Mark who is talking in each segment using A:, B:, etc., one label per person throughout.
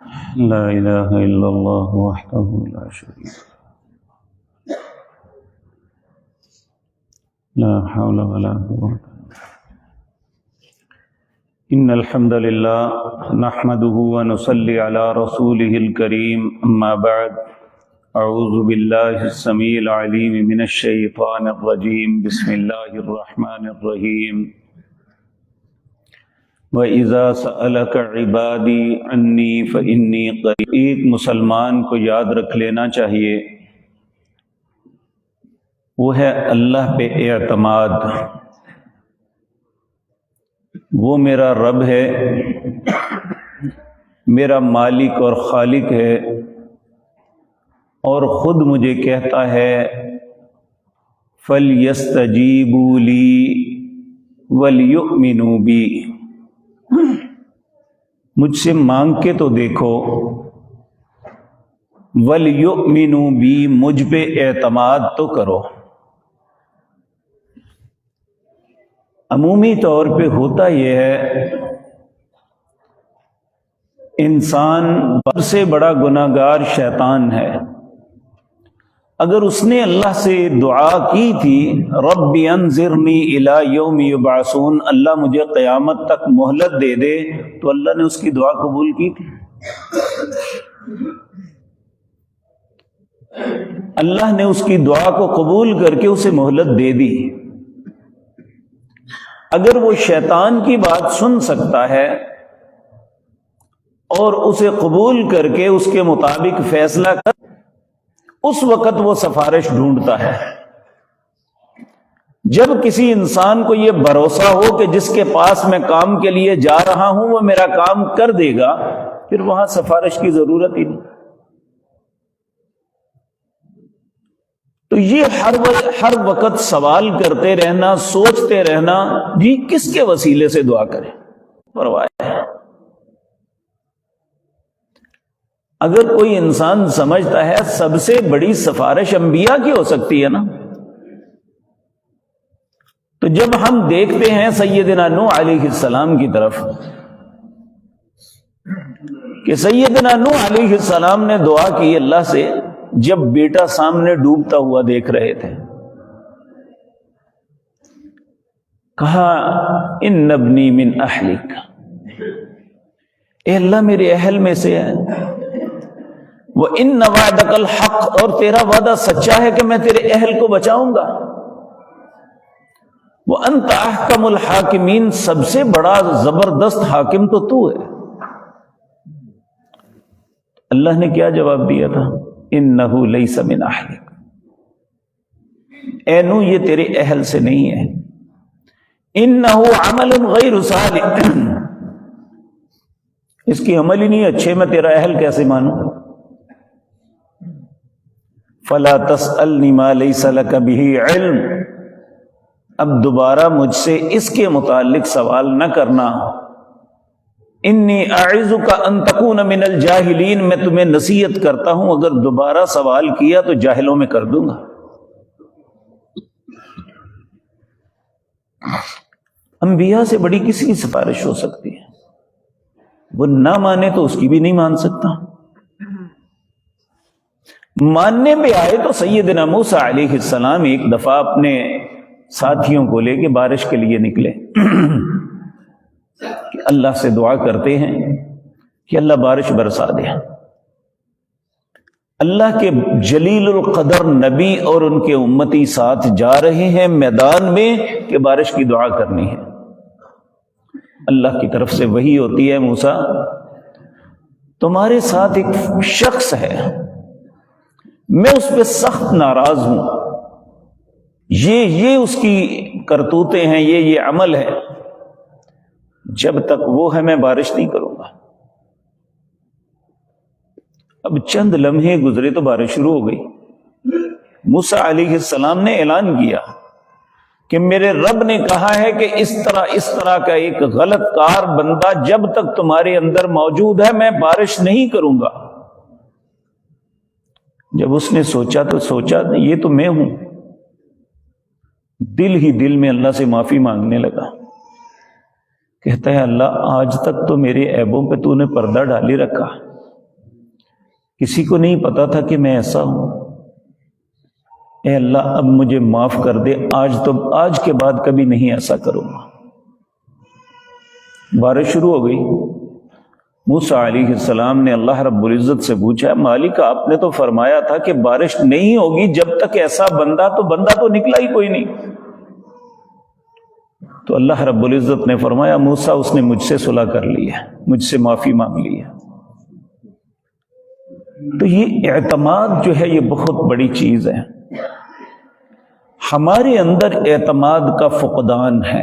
A: لا الہ الا اللہ وحدہ لا شریک لا حول ولا قوة ان الحمد للہ نحمده ونصلی علی رسوله الکریم اما بعد اعوذ باللہ السمیع العلیم من الشیطان الرجیم بسم اللہ الرحمن الرحیم وَإِذَا سَأَلَكَ عِبَادِي عَنِّي فَإِنِّي قَرِيبٌ۔ ایک مسلمان کو یاد رکھ لینا چاہیے، وہ ہے اللہ پہ اعتماد۔ وہ میرا رب ہے، میرا مالک اور خالق ہے، اور خود مجھے کہتا ہے فَلْيَسْتَجِيبُوا لِي وَلْيُؤْمِنُوا بِي۔ مجھ سے مانگ کے تو دیکھو، وَلْيُؤْمِنُوا بِي، مجھ پہ اعتماد تو کرو۔ عمومی طور پہ ہوتا یہ ہے، انسان سب سے بڑا گناہگار شیطان ہے۔ اگر اس نے اللہ سے دعا کی تھی رب انظرنی الی یوم یبعثون، اللہ مجھے قیامت تک مہلت دے دے، تو اللہ نے اس کی دعا قبول کی تھی؟ اللہ نے اس کی دعا کو قبول کر کے اسے مہلت دے دی۔ اگر وہ شیطان کی بات سن سکتا ہے اور اسے قبول کر کے اس کے مطابق فیصلہ کر، اس وقت وہ سفارش ڈھونڈتا ہے۔ جب کسی انسان کو یہ بھروسہ ہو کہ جس کے پاس میں کام کے لیے جا رہا ہوں وہ میرا کام کر دے گا، پھر وہاں سفارش کی ضرورت ہی نہیں۔ تو یہ ہر وقت سوال کرتے رہنا، سوچتے رہنا، جی کس کے وسیلے سے دعا کریں، پرواہ ہے۔ اگر کوئی انسان سمجھتا ہے سب سے بڑی سفارش انبیاء کی ہو سکتی ہے نا، تو جب ہم دیکھتے ہیں سیدنا نوح علیہ السلام کی طرف کہ سیدنا نوح علیہ السلام نے دعا کی اللہ سے جب بیٹا سامنے ڈوبتا ہوا دیکھ رہے تھے، کہا ان ابنی من اہلک، اے اللہ میرے اہل میں سے ہے، وَإِنَّ وَعْدَكَ الْحَقُّ، اور تیرا وعدہ سچا ہے کہ میں تیرے اہل کو بچاؤں گا، وَأَنْتَ أَحْكَمُ الْحَاكِمِينَ، سب سے بڑا زبردست حاکم تو تو ہے۔ اللہ نے کیا جواب دیا تھا؟ إِنَّهُ لَيْسَ مِنْ أَهْلِكَ، اے نوح یہ تیرے اہل سے نہیں ہے، إِنَّهُ عَمَلٌ غَيْرُ صَالِحٍ، اس کی عمل ہی نہیں اچھے، میں تیرا اہل کیسے مانوں؟ فَلَا تَسْأَلْنِ مَا لَيْسَ لَكَ بِهِ عِلْمٌ، اب دوبارہ مجھ سے اس کے متعلق سوال نہ کرنا۔ انی اعظک ان تکون من الجاہلین، میں تمہیں نصیحت کرتا ہوں اگر دوبارہ سوال کیا تو جاہلوں میں کر دوں گا۔ انبیاء سے بڑی کس کی سفارش ہو سکتی ہے؟ وہ نہ مانے تو اس کی بھی نہیں مان سکتا، ماننے پہ آئے تو سیدنا موسیٰ علیہ السلام ایک دفعہ اپنے ساتھیوں کو لے کے بارش کے لیے نکلے کہ اللہ سے دعا کرتے ہیں کہ اللہ بارش برسا دے۔ اللہ کے جلیل القدر نبی اور ان کے امتی ساتھ جا رہے ہیں میدان میں کہ بارش کی دعا کرنی ہے۔ اللہ کی طرف سے وحی ہوتی ہے موسیٰ تمہارے ساتھ ایک شخص ہے، میں اس پہ سخت ناراض ہوں، یہ اس کی کرتوتیں ہیں، یہ عمل ہے، جب تک وہ ہے میں بارش نہیں کروں گا۔ اب چند لمحے گزرے تو بارش شروع ہو گئی۔ موسیٰ علیہ السلام نے اعلان کیا کہ میرے رب نے کہا ہے کہ اس طرح کا ایک غلط کار بندہ جب تک تمہارے اندر موجود ہے میں بارش نہیں کروں گا۔ جب اس نے سوچا یہ تو میں ہوں، دل ہی دل میں اللہ سے معافی مانگنے لگا، کہتا ہے اللہ آج تک تو میرے عیبوں پہ تو نے پردہ ڈالی رکھا، کسی کو نہیں پتا تھا کہ میں ایسا ہوں۔ اے اللہ اب مجھے معاف کر دے، آج کے بعد کبھی نہیں ایسا کروں گا۔ بارش شروع ہو گئی۔ موسیٰ علیہ السلام نے اللہ رب العزت سے پوچھا، مالک آپ نے تو فرمایا تھا کہ بارش نہیں ہوگی جب تک ایسا بندہ تو نکلا ہی کوئی نہیں۔ تو اللہ رب العزت نے فرمایا، موسیٰ اس نے مجھ سے صلح کر لی ہے، مجھ سے معافی مانگ لی ہے۔ تو یہ اعتماد جو ہے یہ بہت بڑی چیز ہے۔ ہمارے اندر اعتماد کا فقدان ہے۔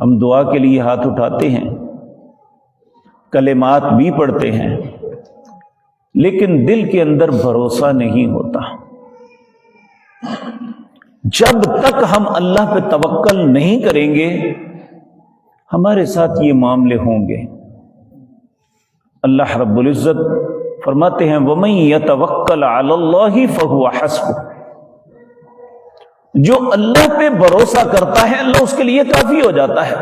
A: ہم دعا کے لیے ہاتھ اٹھاتے ہیں، کلمات بھی پڑھتے ہیں، لیکن دل کے اندر بھروسہ نہیں ہوتا۔ جب تک ہم اللہ پہ توکل نہیں کریں گے ہمارے ساتھ یہ معاملے ہوں گے۔ اللہ رب العزت فرماتے ہیں وَمَن يَتَوَكَّلْ عَلَى اللَّهِ فَهُوَ حَسْبُهُ، جو اللہ پہ بھروسہ کرتا ہے اللہ اس کے لیے کافی ہو جاتا ہے۔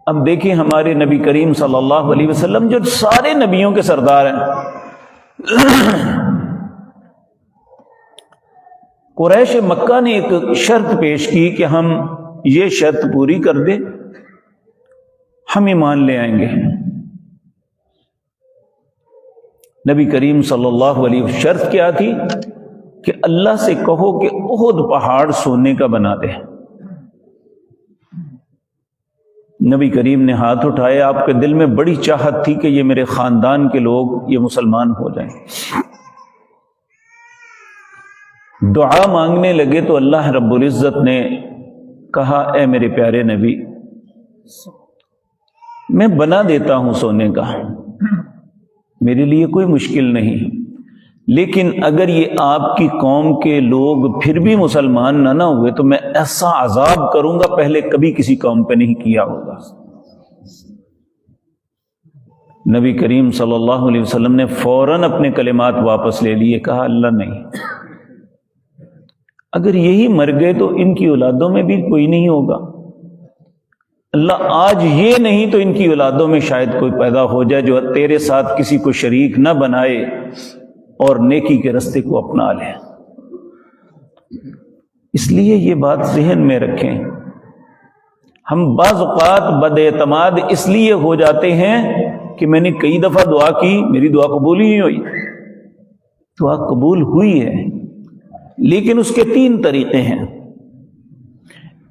A: اب دیکھیں ہمارے نبی کریم صلی اللہ علیہ وسلم جو سارے نبیوں کے سردار ہیں، قریش مکہ نے ایک شرط پیش کی کہ ہم یہ شرط پوری کر دیں ہم ایمان لے آئیں گے۔ نبی کریم صلی اللہ علیہ وسلم شرط کیا تھی کہ اللہ سے کہو کہ احد پہاڑ سونے کا بنا دے۔ نبی کریم نے ہاتھ اٹھائے، آپ کے دل میں بڑی چاہت تھی کہ یہ میرے خاندان کے لوگ یہ مسلمان ہو جائیں۔ دعا مانگنے لگے تو اللہ رب العزت نے کہا، اے میرے پیارے نبی میں بنا دیتا ہوں سونے کا، میرے لیے کوئی مشکل نہیں، لیکن اگر یہ آپ کی قوم کے لوگ پھر بھی مسلمان نہ ہوئے تو میں ایسا عذاب کروں گا پہلے کبھی کسی قوم پہ نہیں کیا ہوگا۔ نبی کریم صلی اللہ علیہ وسلم نے فوراً اپنے کلمات واپس لے لیے، کہا اللہ نہیں، اگر یہی مر گئے تو ان کی اولادوں میں بھی کوئی نہیں ہوگا، اللہ آج یہ نہیں تو ان کی اولادوں میں شاید کوئی پیدا ہو جائے جو تیرے ساتھ کسی کو شریک نہ بنائے اور نیکی کے رستے کو اپنا لے۔ اس لیے یہ بات ذہن میں رکھیں، ہم بعض اوقات بد اعتماد اس لیے ہو جاتے ہیں کہ میں نے کئی دفعہ دعا کی، میری دعا قبول ہی نہیں ہوئی۔ دعا قبول ہوئی ہے، لیکن اس کے 3 طریقے ہیں۔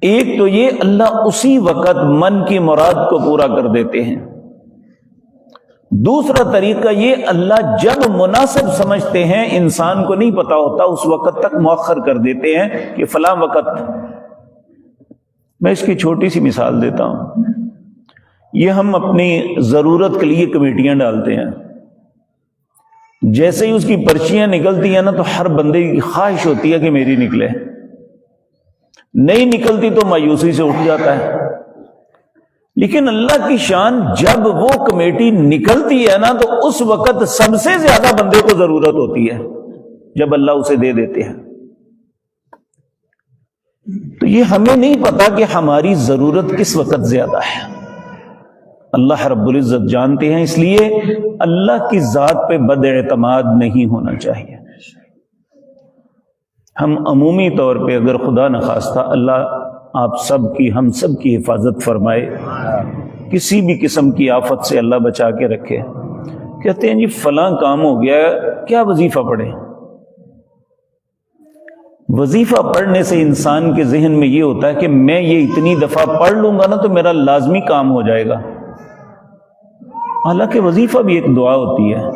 A: ایک تو یہ اللہ اسی وقت من کی مراد کو پورا کر دیتے ہیں۔ دوسرا طریقہ یہ اللہ جب مناسب سمجھتے ہیں، انسان کو نہیں پتا ہوتا، اس وقت تک مؤخر کر دیتے ہیں کہ فلاں وقت۔ میں اس کی چھوٹی سی مثال دیتا ہوں۔ یہ ہم اپنی ضرورت کے لیے کمیٹیاں ڈالتے ہیں، جیسے ہی اس کی پرچیاں نکلتی ہیں نا تو ہر بندے کی خواہش ہوتی ہے کہ میری نکلے، نہیں نکلتی تو مایوسی سے اٹھ جاتا ہے۔ لیکن اللہ کی شان، جب وہ کمیٹی نکلتی ہے نا تو اس وقت سب سے زیادہ بندے کو ضرورت ہوتی ہے، جب اللہ اسے دے دیتے ہیں۔ تو یہ ہمیں نہیں پتا کہ ہماری ضرورت کس وقت زیادہ ہے، اللہ رب العزت جانتے ہیں۔ اس لیے اللہ کی ذات پہ بد اعتماد نہیں ہونا چاہیے۔ ہم عمومی طور پہ اگر خدا نخواستہ اللہ آپ سب کی، ہم سب کی حفاظت فرمائے، کسی بھی قسم کی آفت سے اللہ بچا کے رکھے، کہتے ہیں جی فلاں کام ہو گیا، کیا وظیفہ پڑھیں؟ وظیفہ پڑھنے سے انسان کے ذہن میں یہ ہوتا ہے کہ میں یہ اتنی دفعہ پڑھ لوں گا نا تو میرا لازمی کام ہو جائے گا۔ حالانکہ وظیفہ بھی ایک دعا ہوتی ہے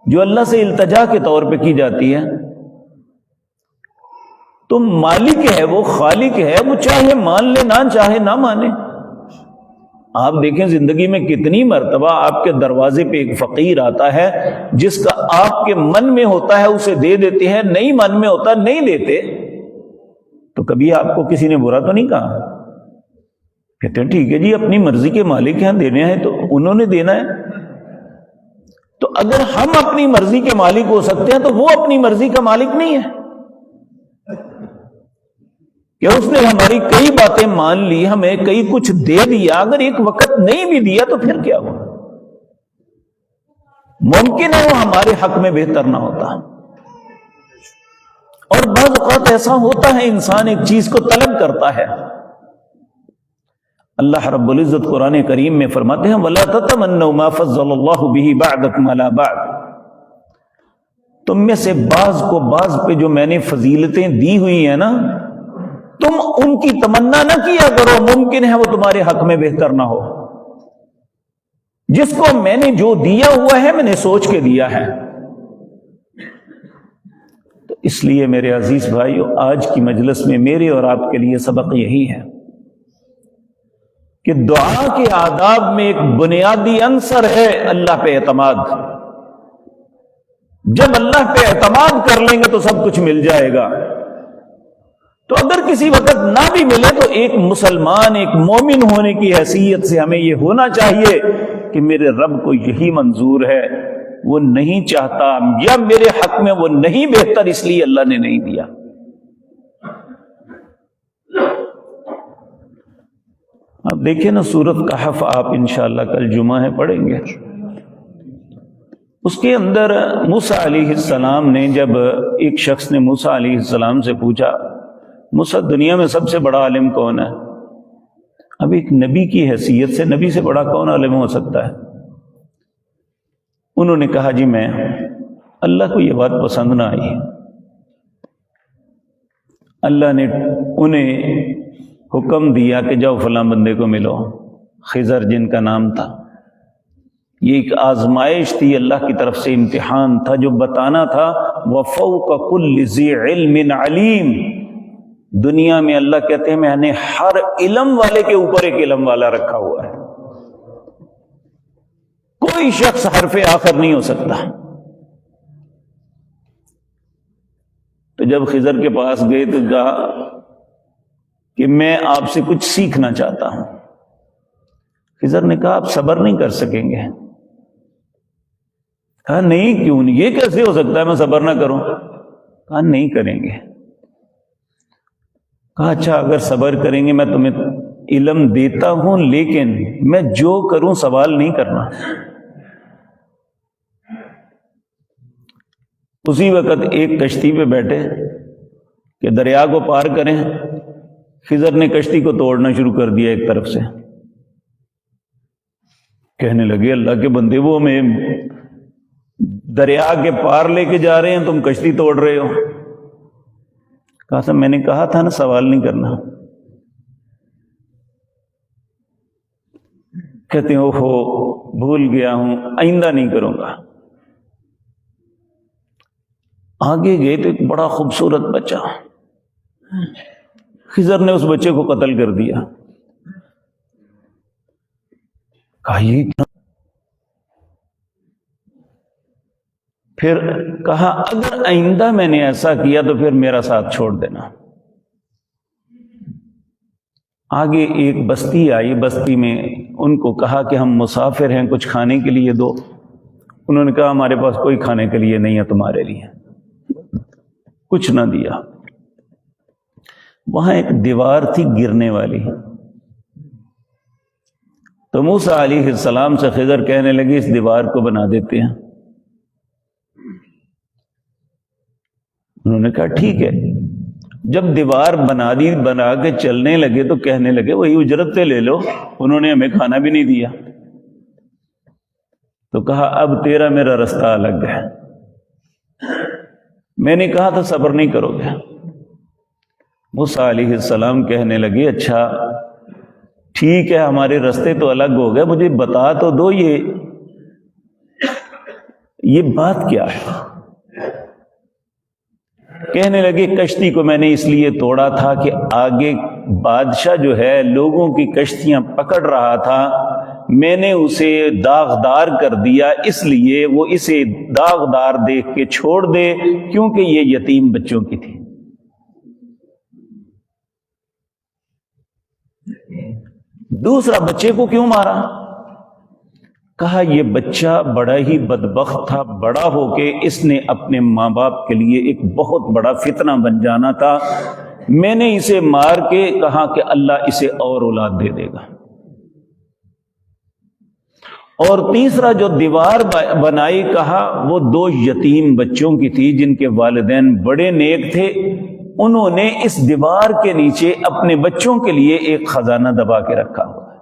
A: جو اللہ سے التجا کے طور پہ کی جاتی ہے۔ تو مالک ہے، وہ خالق ہے، وہ چاہے مان لے نہ چاہے نہ مانے۔ آپ دیکھیں زندگی میں کتنی مرتبہ آپ کے دروازے پہ ایک فقیر آتا ہے، جس کا آپ کے من میں ہوتا ہے اسے دے دیتے ہیں، نہیں من میں ہوتا نہیں دیتے۔ تو کبھی آپ کو کسی نے برا تو نہیں کہا، کہتے ہیں ٹھیک ہے جی اپنی مرضی کے مالک ہیں، دینے ہیں تو انہوں نے دینا ہے۔ تو اگر ہم اپنی مرضی کے مالک ہو سکتے ہیں تو وہ اپنی مرضی کا مالک نہیں ہے کہ اس نے ہماری کئی باتیں مان لی، ہمیں کئی کچھ دے دیا، اگر ایک وقت نہیں بھی دیا تو پھر کیا ہوا؟ ممکن ہے وہ ہمارے حق میں بہتر نہ ہوتا، اور بعض اوقات ایسا ہوتا ہے انسان ایک چیز کو طلب کرتا ہے۔ اللہ رب العزت قرآن کریم میں فرماتے ہیں وَلَا تَتَمَنَّوْا مَا فَضَّلَ اللَّهُ بِهِ بَعْضَكُمْ عَلَى بَعْضٍ، تم میں سے بعض کو بعض پہ جو میں نے فضیلتیں دی ہوئی ہیں نا، تم ان کی تمنا نہ کیا کرو، ممکن ہے وہ تمہارے حق میں بہتر نہ ہو۔ جس کو میں نے جو دیا ہوا ہے میں نے سوچ کے دیا ہے۔ تو اس لیے میرے عزیز بھائیو، آج کی مجلس میں میرے اور آپ کے لیے سبق یہی ہے کہ دعا کے آداب میں ایک بنیادی عنصر ہے اللہ پہ اعتماد۔ جب اللہ پہ اعتماد کر لیں گے تو سب کچھ مل جائے گا۔ تو اگر کسی وقت نہ بھی ملے تو ایک مسلمان، ایک مومن ہونے کی حیثیت سے ہمیں یہ ہونا چاہیے کہ میرے رب کو یہی منظور ہے، وہ نہیں چاہتا، یا میرے حق میں وہ نہیں بہتر، اس لیے اللہ نے نہیں دیا۔ اب دیکھیں نا سورۃ کہف، آپ انشاءاللہ کل جمعہ ہے پڑھیں گے، اس کے اندر موسیٰ علیہ السلام نے، جب ایک شخص نے موسیٰ علیہ السلام سے پوچھا موسیٰ دنیا میں سب سے بڑا عالم کون ہے؟ اب ایک نبی کی حیثیت سے نبی سے بڑا کون عالم ہو سکتا ہے؟ انہوں نے کہا جی میں ہوں۔ اللہ کو یہ بات پسند نہ آئی، اللہ نے انہیں حکم دیا کہ جاؤ فلاں بندے کو ملو، خضر جن کا نام تھا۔ یہ ایک آزمائش تھی، اللہ کی طرف سے امتحان تھا جو بتانا تھا وَفَوْقَ كُلِّ ذِي عِلْمٍ عَلِيمٍ۔ دنیا میں اللہ کہتے ہیں میں نے ہر علم والے کے اوپر ایک علم والا رکھا ہوا ہے، کوئی شخص حرف آخر نہیں ہو سکتا۔ تو جب خضر کے پاس گئے تو کہا کہ میں آپ سے کچھ سیکھنا چاہتا ہوں۔ خضر نے کہا آپ صبر نہیں کر سکیں گے؟ کہا نہیں، کیوں نہیں، یہ کیسے ہو سکتا ہے میں صبر نہ کروں؟ کہا نہیں کریں گے۔ کہا اچھا اگر صبر کریں گے میں تمہیں علم دیتا ہوں، لیکن میں جو کروں سوال نہیں کرنا۔ اسی وقت ایک کشتی پہ بیٹھے کہ دریا کو پار کریں، خضر نے کشتی کو توڑنا شروع کر دیا ایک طرف سے۔ کہنے لگے اللہ کے بندے، وہ ہمیں دریا کے پار لے کے جا رہے ہیں، تم کشتی توڑ رہے ہو۔ کہا صاحب میں نے کہا تھا نا سوال نہیں کرنا۔ کہتے ہیں اوہو بھول گیا ہوں، آئندہ نہیں کروں گا۔ آگے گئے تو ایک بڑا خوبصورت بچہ، خضر نے اس بچے کو قتل کر دیا۔ کہا یہ کیا؟ پھر کہا اگر آئندہ میں نے ایسا کیا تو پھر میرا ساتھ چھوڑ دینا۔ آگے ایک بستی آئی، بستی میں ان کو کہا کہ ہم مسافر ہیں، کچھ کھانے کے لیے دو۔ انہوں نے کہا ہمارے پاس کوئی کھانے کے لیے نہیں ہے، تمہارے لیے کچھ نہ دیا۔ وہاں ایک دیوار تھی گرنے والی، تو موسیٰ علیہ السلام سے خضر کہنے لگے اس دیوار کو بنا دیتے ہیں۔ انہوں نے کہا ٹھیک ہے۔ جب دیوار بنا کے چلنے لگے تو کہنے لگے وہی اجرت سے لے لو، انہوں نے ہمیں کھانا بھی نہیں دیا۔ تو کہا اب تیرا میرا رستہ الگ ہے، میں نے کہا تھا صبر نہیں کرو گے۔ موسیٰ علیہ السلام کہنے لگے اچھا ٹھیک ہے، ہمارے رستے تو الگ ہو گئے، مجھے بتا تو دو یہ بات کیا ہے؟ کہنے لگے کشتی کو میں نے اس لیے توڑا تھا کہ آگے بادشاہ جو ہے لوگوں کی کشتیاں پکڑ رہا تھا، میں نے اسے داغدار کر دیا، اس لیے وہ اسے داغدار دیکھ کے چھوڑ دے، کیونکہ یہ یتیم بچوں کی تھی۔ دوسرا بچے کو کیوں مارا؟ کہا یہ بچہ بڑا ہی بدبخت تھا، بڑا ہو کے اس نے اپنے ماں باپ کے لیے ایک بہت بڑا فتنہ بن جانا تھا، میں نے اسے مار کے کہا کہ اللہ اسے اور اولاد دے دے گا۔ اور تیسرا جو دیوار بنائی کہا وہ 2 یتیم بچوں کی تھی جن کے والدین بڑے نیک تھے، انہوں نے اس دیوار کے نیچے اپنے بچوں کے لیے ایک خزانہ دبا کے رکھا ہوا ہے۔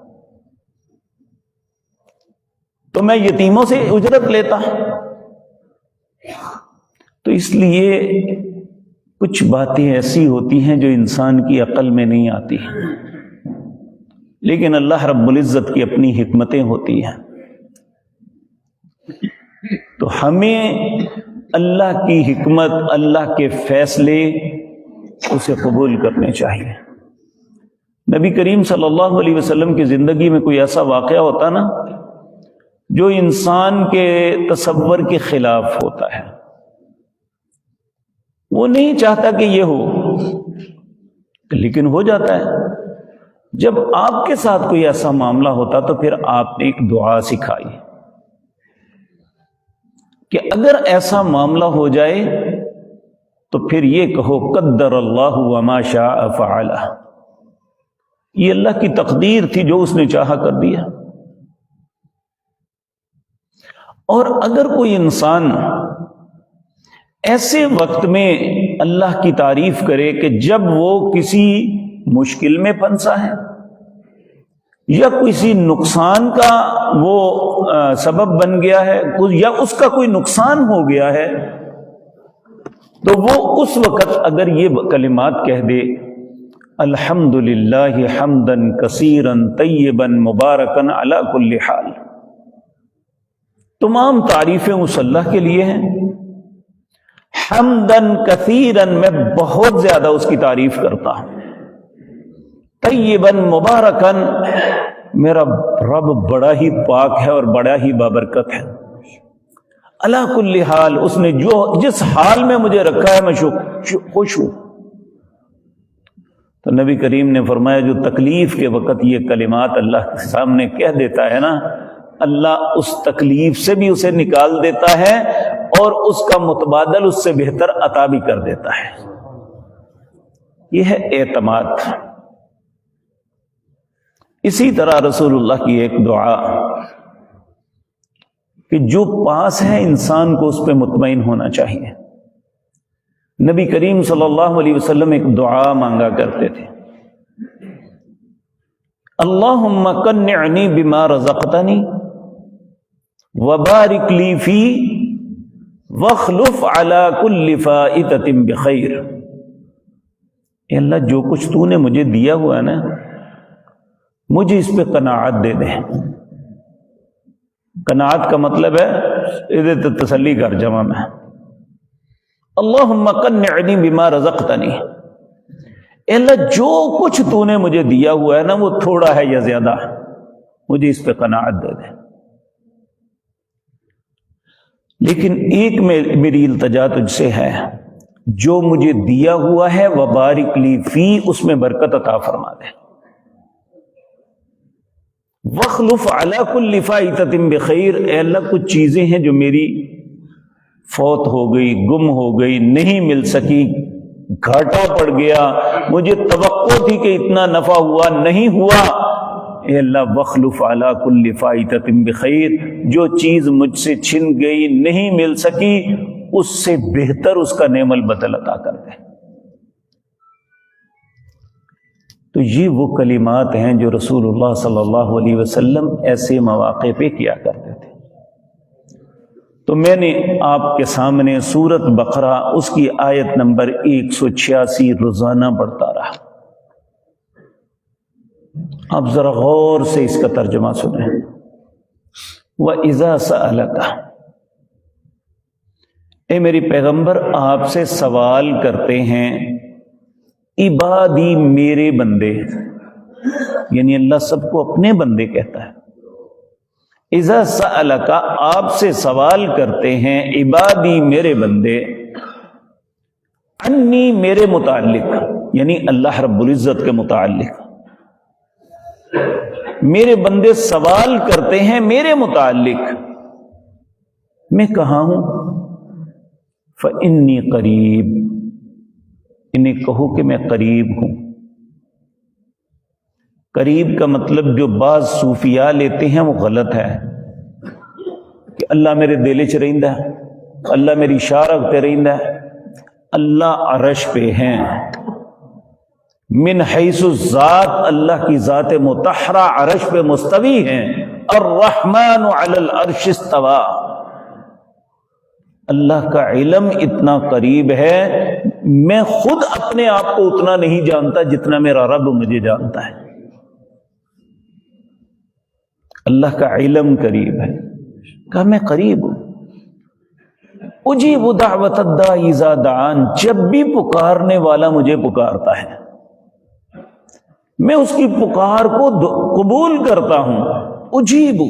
A: تو میں یتیموں سے اجرت لیتا، تو اس لیے کچھ باتیں ایسی ہوتی ہیں جو انسان کی عقل میں نہیں آتی، لیکن اللہ رب العزت کی اپنی حکمتیں ہوتی ہیں۔ تو ہمیں اللہ کی حکمت، اللہ کے فیصلے اسے قبول کرنے چاہیے۔ نبی کریم صلی اللہ علیہ وسلم کی زندگی میں کوئی ایسا واقعہ ہوتا نا جو انسان کے تصور کے خلاف ہوتا ہے، وہ نہیں چاہتا کہ یہ ہو، لیکن ہو جاتا ہے۔ جب آپ کے ساتھ کوئی ایسا معاملہ ہوتا تو پھر آپ نے ایک دعا سکھائی کہ اگر ایسا معاملہ ہو جائے تو پھر یہ کہو قدر اللہ وما شاء فعل، یہ اللہ کی تقدیر تھی، جو اس نے چاہا کر دیا۔ اور اگر کوئی انسان ایسے وقت میں اللہ کی تعریف کرے کہ جب وہ کسی مشکل میں پھنسا ہے یا کسی نقصان کا وہ سبب بن گیا ہے یا اس کا کوئی نقصان ہو گیا ہے، تو وہ اس وقت اگر یہ کلمات کہہ دے الحمدللہ حمدا کثیرا طیبا مبارکا علی کل حال، تمام تعریفیں اس اللہ کے لیے ہیں، حمدن کثیرن میں بہت زیادہ اس کی تعریف کرتا ہوں، طیبن مبارکن میرا رب بڑا ہی پاک ہے اور بڑا ہی بابرکت ہے، علی کل حال اس نے جس حال میں مجھے رکھا ہے میں خوش ہوں۔ تو نبی کریم نے فرمایا جو تکلیف کے وقت یہ کلمات اللہ کے سامنے کہہ دیتا ہے نا، اللہ اس تکلیف سے بھی اسے نکال دیتا ہے اور اس کا متبادل اس سے بہتر عطا بھی کر دیتا ہے۔ یہ ہے اعتماد۔ اسی طرح رسول اللہ کی ایک دعا کہ جو پاس ہے انسان کو اس پہ مطمئن ہونا چاہیے۔ نبی کریم صلی اللہ علیہ وسلم ایک دعا مانگا کرتے تھے، اللہم قنعنی بما رزقتنی وبارک لی فی واخلف علی کل فائتۃ بخیر۔ اے اللہ جو کچھ تو نے مجھے دیا ہوا ہے نا، مجھے اس پہ قناعت دے دے۔ قناعت کا مطلب ہے ادھر تسلی کر جمع میں، اللہم قنعنی بما رزقتنی، اے اللہ جو کچھ تو نے مجھے دیا ہوا ہے نا وہ تھوڑا ہے یا زیادہ ہے، مجھے اس پہ قناعت دے دے۔ لیکن ایک میری التجا تجھ سے ہے، جو مجھے دیا ہوا ہے وبارک لی فی، اس میں برکت عطا فرما دے، واخلف علی کل فائتۃ بخیر، اے اللہ کچھ چیزیں ہیں جو میری فوت ہو گئی، گم ہو گئی، نہیں مل سکی، گھاٹا پڑ گیا، مجھے توقع تھی کہ اتنا نفع ہوا، نہیں ہوا، اے اللہ واخلف علی کل فائتۃ بخیر، جو چیز مجھ سے چھن گئی، نہیں مل سکی، اس سے بہتر اس کا نعم البدل عطا کر دے۔ تو یہ وہ کلمات ہیں جو رسول اللہ صلی اللہ علیہ وسلم ایسے مواقع پہ کیا کرتے تھے۔ تو میں نے آپ کے سامنے سورۃ بقرہ اس کی آیت نمبر 186 روزانہ پڑھتا رہا۔ آپ ذرا غور سے اس کا ترجمہ سنیں۔ وَإِذَا سَأَلَكَ، اے میری پیغمبر آپ سے سوال کرتے ہیں عبادی میرے بندے، یعنی اللہ سب کو اپنے بندے کہتا ہے۔ اذا سألک آپ سے سوال کرتے ہیں عبادی میرے بندے، انی میرے متعلق، یعنی اللہ رب العزت کے متعلق، میرے بندے سوال کرتے ہیں میرے متعلق، میں کہاں ہوں؟ فإنی قریب، انہیں کہو کہ میں قریب ہوں۔ قریب کا مطلب جو بعض صوفیاء لیتے ہیں وہ غلط ہے۔ اللہ میرے دل چ رہندا ہے، اللہ میری اشارہ تے رہندا ہے، اللہ عرش پہ ہیں، من حیث الذات اللہ کی ذات مطہرہ عرش پہ مستوی ہیں، الرحمن علی العرش استوى، اللہ کا علم اتنا قریب ہے، میں خود اپنے آپ کو اتنا نہیں جانتا جتنا میرا رب مجھے جانتا ہے۔ اللہ کا علم قریب ہے، کہا میں قریب ہوں، اجیب دعوت الداعی اذا دعان، جب بھی پکارنے والا مجھے پکارتا ہے میں اس کی پکار کو قبول کرتا ہوں، اجیب،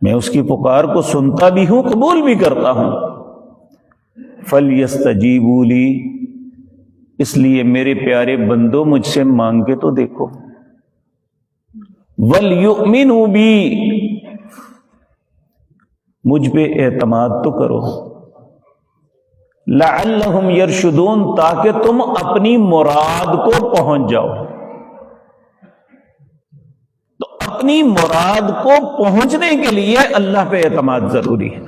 A: میں اس کی پکار کو سنتا بھی ہوں، قبول بھی کرتا ہوں۔ فَلْيَسْتَجِيبُوا لِي، اس لیے میرے پیارے بندوں مجھ سے مانگ کے تو دیکھو، وَلْيُؤْمِنُوا بِي، مجھ پہ اعتماد تو کرو، لَعَلَّهُمْ يَرْشُدُونَ، تاکہ تم اپنی مراد کو پہنچ جاؤ۔ تو اپنی مراد کو پہنچنے کے لیے اللہ پہ اعتماد ضروری ہے۔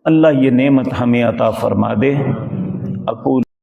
A: اللہ یہ نعمت ہمیں عطا فرما دے۔ اقول